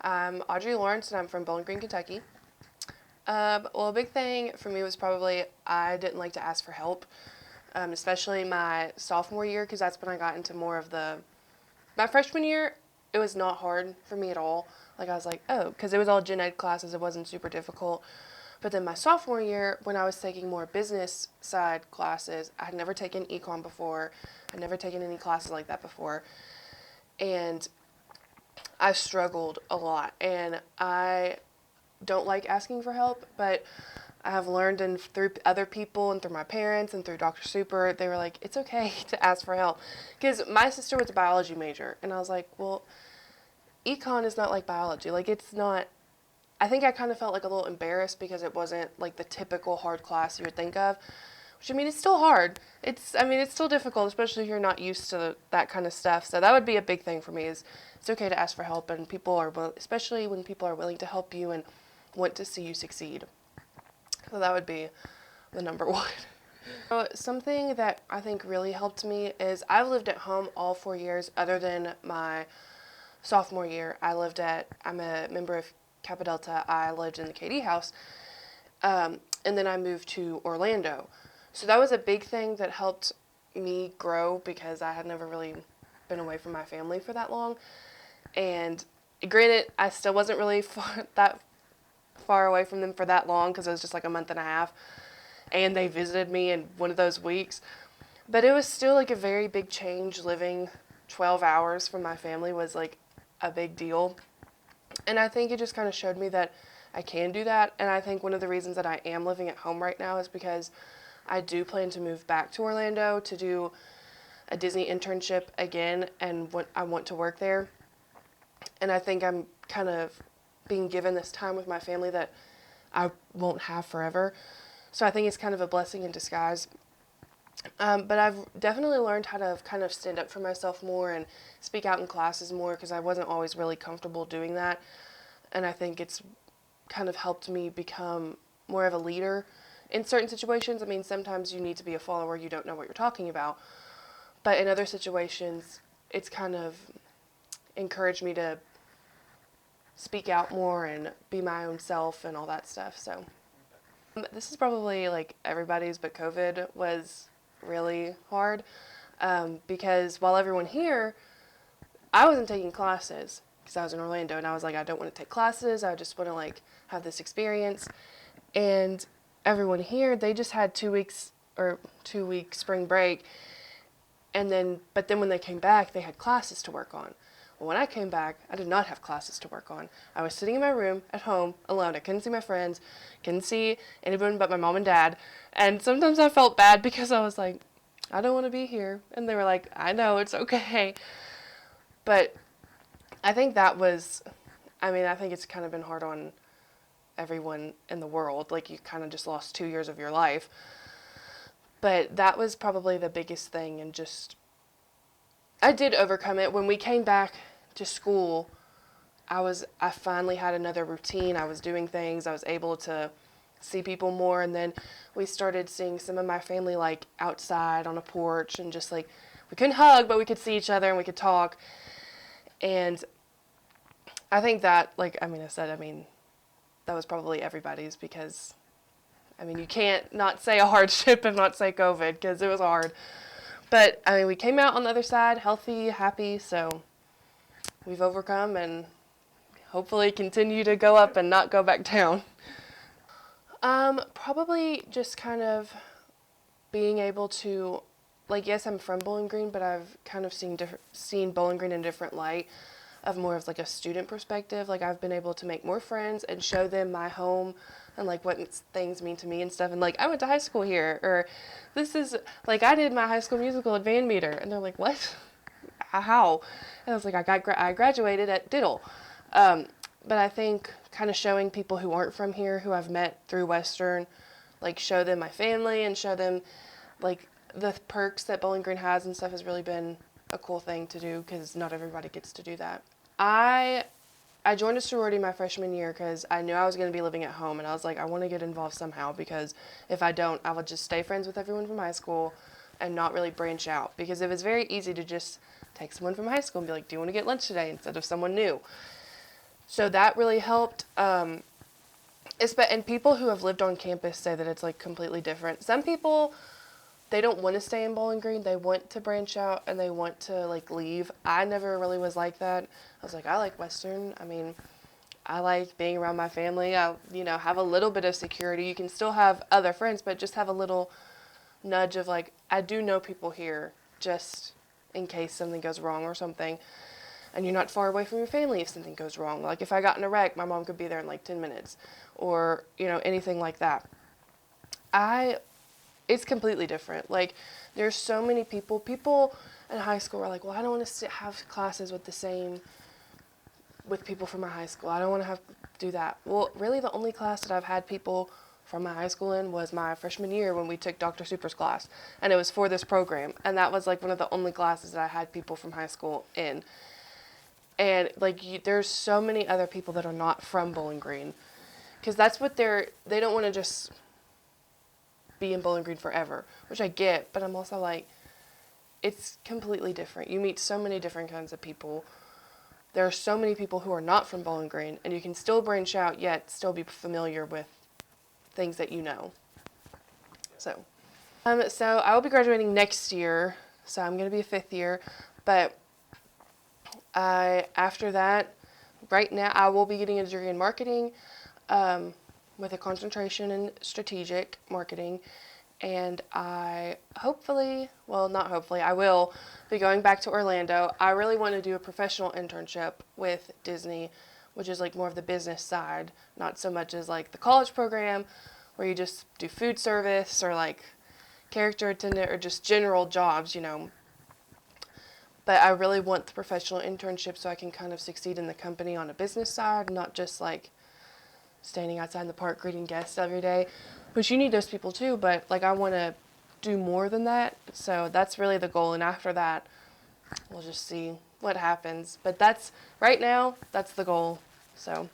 I'm Audrey Lawrence, and I'm from Bowling Green, Kentucky. Well, a big thing for me was probably I didn't like to ask for help, especially my sophomore year, because that's when I got into more of my freshman year, it was not hard for me at all. Like, I was like, oh, because it was all gen ed classes, it wasn't super difficult. But then my sophomore year, when I was taking more business side classes, I had never taken econ before. I'd never taken any classes like that before. And I struggled a lot. And I don't like asking for help, but I have learned through other people and through my parents and through Dr. Super, they were like, it's okay to ask for help. Because my sister was a biology major. And I was like, well, econ is not like biology. Like, it's not. I think I kind of felt like a little embarrassed because it wasn't like the typical hard class you would think of. Which, I mean, it's still hard. It's still difficult, especially if you're not used to that kind of stuff. So that would be a big thing for me is it's okay to ask for help, and especially when people are willing to help you and want to see you succeed. So that would be the number one. So something that I think really helped me is I've lived at home all 4 years other than my sophomore year. I'm a member of Kappa Delta. I lived in the KD house, and then I moved to Orlando. So that was a big thing that helped me grow because I had never really been away from my family for that long. And granted, I still wasn't really that far away from them for that long because it was just like a month and a half. And they visited me in one of those weeks. But it was still like a very big change. Living 12 hours from my family was like a big deal. And I think it just kind of showed me that I can do that. And I think one of the reasons that I am living at home right now is because I do plan to move back to Orlando to do a Disney internship again, and I want to work there. And I think I'm kind of being given this time with my family that I won't have forever. So I think it's kind of a blessing in disguise. But I've definitely learned how to kind of stand up for myself more and speak out in classes more because I wasn't always really comfortable doing that. And I think it's kind of helped me become more of a leader in certain situations. I mean, sometimes you need to be a follower, you don't know what you're talking about. But in other situations, it's kind of encouraged me to speak out more and be my own self and all that stuff. So this is probably like everybody's, but COVID was really hard because while everyone here, I wasn't taking classes because I was in Orlando and I was like, I don't want to take classes. I just want to like have this experience. And everyone here, they just had 2 weeks or 2 week spring break. But then when they came back, they had classes to work on. Well, when I came back, I did not have classes to work on. I was sitting in my room at home alone. I couldn't see my friends, couldn't see anyone but my mom and dad. And sometimes I felt bad because I was like, I don't want to be here. And they were like, I know, it's okay. But I think I think it's kind of been hard on everyone in the world. Like, you kind of just lost 2 years of your life. But that was probably the biggest thing, and just, I did overcome it. When we came back to school, I finally had another routine. I was doing things. I was able to see people more, and then we started seeing some of my family, like, outside on a porch, and just, like, we couldn't hug, but we could see each other, and we could talk. And I think that, that was probably everybody's because, you can't not say a hardship and not say COVID because it was hard. But, we came out on the other side healthy, happy, so we've overcome and hopefully continue to go up and not go back down. Probably just kind of being able to, like, yes, I'm from Bowling Green, but I've kind of seen Bowling Green in a different light of more of like a student perspective. Like, I've been able to make more friends and show them my home and like what things mean to me and stuff. And like, I went to high school here, or this is like, I did my High School Musical at Van Meter, and they're like, what? How? And I was like, I graduated at Diddle. But I think kind of showing people who aren't from here, who I've met through Western, like, show them my family and show them like the perks that Bowling Green has and stuff has really been a cool thing to do because not everybody gets to do that. I joined a sorority my freshman year because I knew I was going to be living at home, and I was like, I want to get involved somehow because if I don't, I would just stay friends with everyone from high school and not really branch out, because it was very easy to just take someone from high school and be like, do you want to get lunch today, instead of someone new. So that really helped. And people who have lived on campus say that it's like completely different. Some people, they don't want to stay in Bowling Green. They want to branch out and they want to like leave. I never really was like that. I was like, I like Western. I mean, I like being around my family. I, have a little bit of security. You can still have other friends, but just have a little nudge of like, I do know people here just in case something goes wrong or something. And you're not far away from your family if something goes wrong. Like if I got in a wreck, my mom could be there in like 10 minutes or, anything like that. It's completely different. Like there's so many people in high school are like, well, I don't want to have classes with people from my high school. I don't want to do that. Well, really the only class that I've had people from my high school in was my freshman year when we took Dr. Super's class. And it was for this program. And that was like one of the only classes that I had people from high school in. And like there's so many other people that are not from Bowling Green, because that's what they don't want to just be in Bowling Green forever, which I get, but I'm also like, it's completely different. You meet so many different kinds of people. There are so many people who are not from Bowling Green, and you can still branch out yet still be familiar with things that you know. So I will be graduating next year, so I'm going to be a fifth year, but after that, right now, I will be getting a degree in marketing with a concentration in strategic marketing. And I will be going back to Orlando. I really want to do a professional internship with Disney, which is like more of the business side, not so much as like the college program where you just do food service or like character attendant or just general jobs, But I really want the professional internship so I can kind of succeed in the company on a business side, not just like standing outside in the park greeting guests every day, which you need those people too, but like I want to do more than that. So that's really the goal. And after that, we'll just see what happens. But right now, that's the goal. So